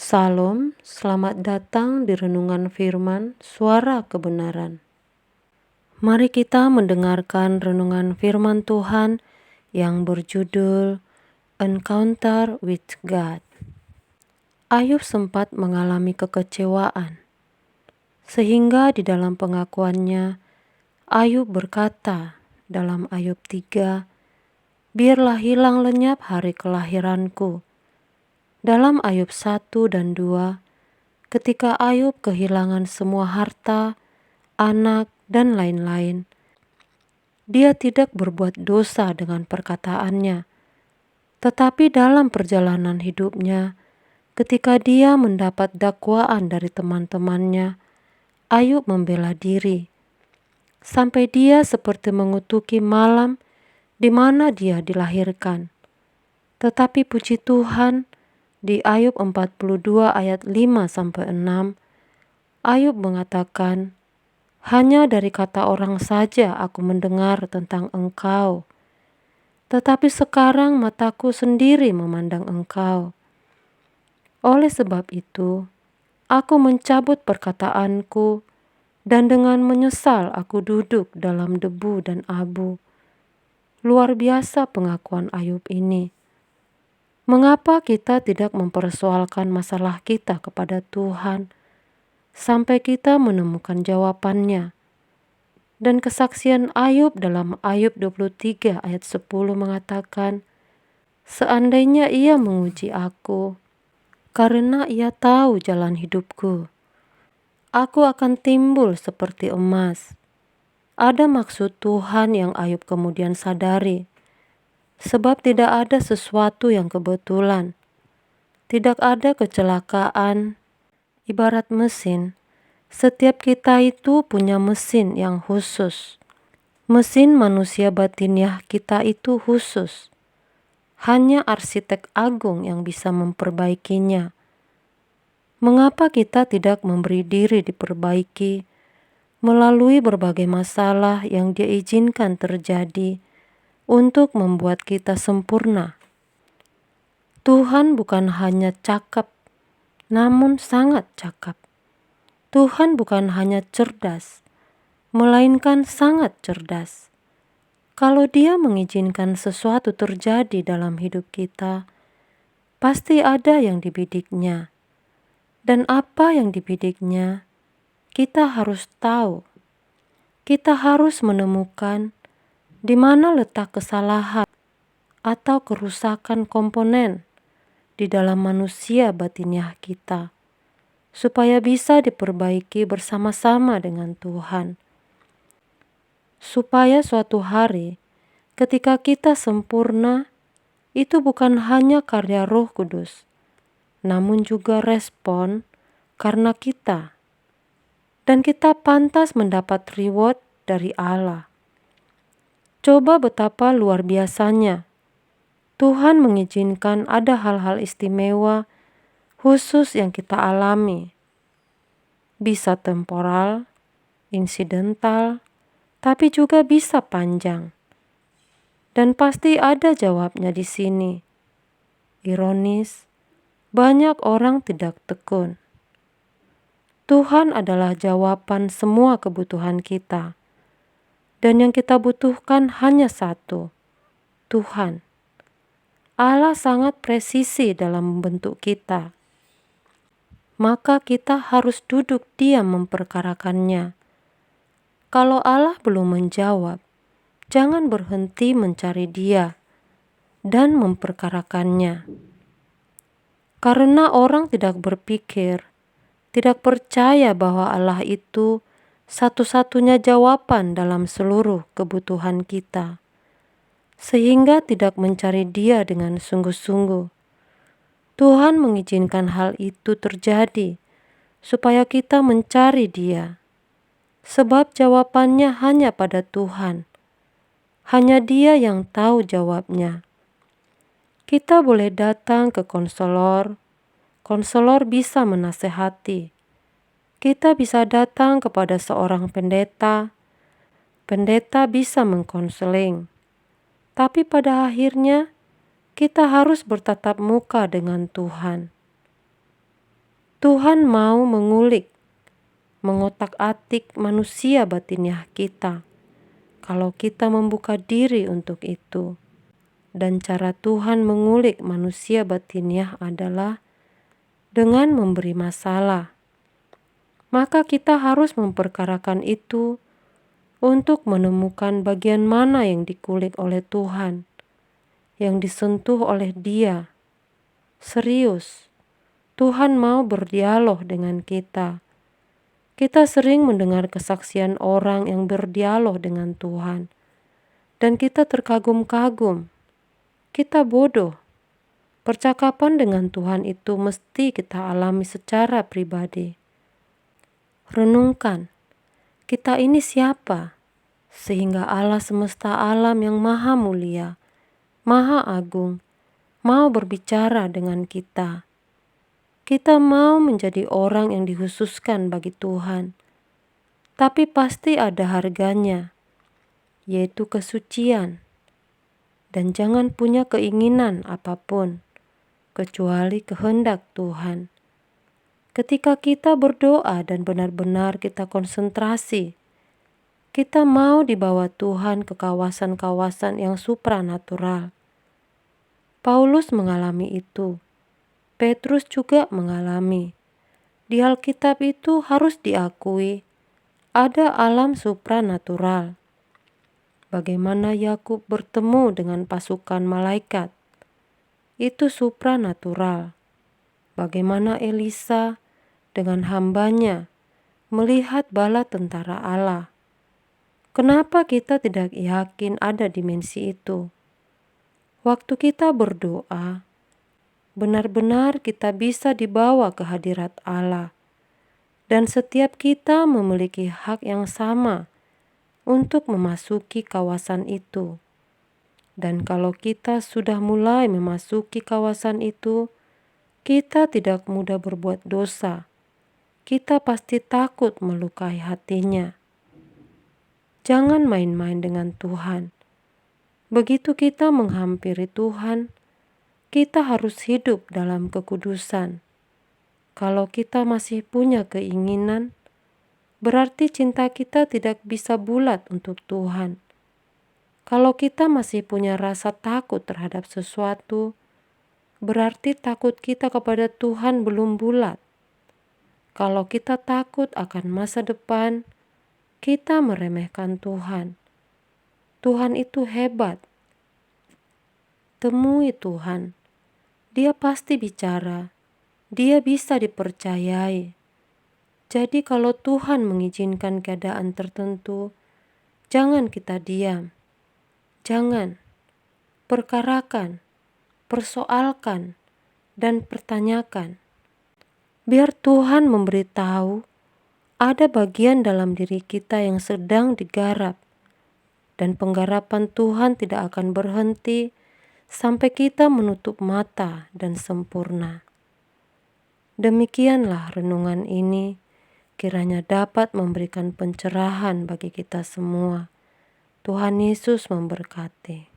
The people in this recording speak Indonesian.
Salam, selamat datang di renungan firman Suara Kebenaran. Mari kita mendengarkan renungan firman Tuhan yang berjudul Encounter with God. Ayub sempat mengalami kekecewaan, sehingga di dalam pengakuannya, Ayub berkata dalam Ayub 3, "Biarlah hilang lenyap hari kelahiranku." Dalam Ayub 1 dan 2, ketika Ayub kehilangan semua harta, anak, dan lain-lain, dia tidak berbuat dosa dengan perkataannya. Tetapi dalam perjalanan hidupnya, ketika dia mendapat dakwaan dari teman-temannya, Ayub membela diri, sampai dia seperti mengutuki malam di mana dia dilahirkan. Tetapi puji Tuhan, di Ayub 42 ayat 5-6, Ayub mengatakan, "Hanya dari kata orang saja aku mendengar tentang Engkau, tetapi sekarang mataku sendiri memandang Engkau. Oleh sebab itu, aku mencabut perkataanku, dan dengan menyesal aku duduk dalam debu dan abu." Luar biasa pengakuan Ayub ini. Mengapa kita tidak mempersoalkan masalah kita kepada Tuhan sampai kita menemukan jawabannya? Dan kesaksian Ayub dalam Ayub 23 ayat 10 mengatakan, "Seandainya ia menguji aku, karena ia tahu jalan hidupku, aku akan timbul seperti emas." Ada maksud Tuhan yang Ayub kemudian sadari, sebab tidak ada sesuatu yang kebetulan. Tidak ada kecelakaan. Ibarat mesin, setiap kita itu punya mesin yang khusus. Mesin manusia batiniah kita itu khusus. Hanya arsitek agung yang bisa memperbaikinya. Mengapa kita tidak memberi diri diperbaiki melalui berbagai masalah yang Dia izinkan terjadi untuk membuat kita sempurna? Tuhan bukan hanya cakap, namun sangat cakap. Tuhan bukan hanya cerdas, melainkan sangat cerdas. Kalau Dia mengizinkan sesuatu terjadi dalam hidup kita, pasti ada yang dibidiknya. Dan apa yang dibidiknya, kita harus tahu. Kita harus menemukan di mana letak kesalahan atau kerusakan komponen di dalam manusia batiniah kita, supaya bisa diperbaiki bersama-sama dengan Tuhan. Supaya suatu hari ketika kita sempurna, itu bukan hanya karya Roh Kudus, namun juga respon karena kita. Dan kita pantas mendapat reward dari Allah. Coba betapa luar biasanya Tuhan mengizinkan ada hal-hal istimewa khusus yang kita alami. Bisa temporal, insidental, tapi juga bisa panjang. Dan pasti ada jawabnya di sini. Ironis, banyak orang tidak tekun. Tuhan adalah jawaban semua kebutuhan kita. Dan yang kita butuhkan hanya satu, Tuhan. Allah sangat presisi dalam membentuk kita. Maka kita harus duduk diam memperkarakannya. Kalau Allah belum menjawab, jangan berhenti mencari Dia dan memperkarakannya. Karena orang tidak berpikir, tidak percaya bahwa Allah itu satu-satunya jawaban dalam seluruh kebutuhan kita, sehingga tidak mencari Dia dengan sungguh-sungguh. Tuhan mengizinkan hal itu terjadi supaya kita mencari Dia, sebab jawabannya hanya pada Tuhan. Hanya Dia yang tahu jawabnya. Kita boleh datang ke konselor. Konselor bisa menasehati. Kita bisa datang kepada seorang pendeta. Pendeta bisa mengkonseling. Tapi pada akhirnya kita harus bertatap muka dengan Tuhan. Tuhan mau mengulik, mengotak-atik manusia batiniah kita kalau kita membuka diri untuk itu. Dan cara Tuhan mengulik manusia batiniah adalah dengan memberi masalah. Maka kita harus memperkarakan itu untuk menemukan bagian mana yang dikulik oleh Tuhan, yang disentuh oleh Dia. Serius, Tuhan mau berdialog dengan kita. Kita sering mendengar kesaksian orang yang berdialog dengan Tuhan, dan kita terkagum-kagum. Kita bodoh. Percakapan dengan Tuhan itu mesti kita alami secara pribadi. Renungkan, kita ini siapa? Sehingga Allah semesta alam yang maha mulia, maha agung, mau berbicara dengan kita. Kita mau menjadi orang yang dikhususkan bagi Tuhan. Tapi pasti ada harganya, yaitu kesucian. Dan jangan punya keinginan apapun, kecuali kehendak Tuhan. Ketika kita berdoa dan benar-benar kita konsentrasi, kita mau dibawa Tuhan ke kawasan-kawasan yang supranatural. Paulus mengalami itu. Petrus juga mengalami. Di Alkitab itu harus diakui, ada alam supranatural. Bagaimana Yakub bertemu dengan pasukan malaikat, itu supranatural. Bagaimana Elisa dengan hambanya melihat bala tentara Allah. Kenapa kita tidak yakin ada dimensi itu? Waktu kita berdoa, benar-benar kita bisa dibawa ke hadirat Allah. Dan setiap kita memiliki hak yang sama untuk memasuki kawasan itu. Dan kalau kita sudah mulai memasuki kawasan itu, kita tidak mudah berbuat dosa. Kita pasti takut melukai hatinya. Jangan main-main dengan Tuhan. Begitu kita menghampiri Tuhan, kita harus hidup dalam kekudusan. Kalau kita masih punya keinginan, berarti cinta kita tidak bisa bulat untuk Tuhan. Kalau kita masih punya rasa takut terhadap sesuatu, berarti takut kita kepada Tuhan belum bulat. Kalau kita takut akan masa depan, kita meremehkan Tuhan. Tuhan itu hebat. Temui Tuhan. Dia pasti bicara. Dia bisa dipercayai. Jadi kalau Tuhan mengizinkan keadaan tertentu, jangan kita diam. Jangan. Perkarakan, persoalkan, dan pertanyakan. Biar Tuhan memberitahu ada bagian dalam diri kita yang sedang digarap. Dan penggarapan Tuhan tidak akan berhenti sampai kita menutup mata dan sempurna. Demikianlah renungan ini, kiranya dapat memberikan pencerahan bagi kita semua. Tuhan Yesus memberkati.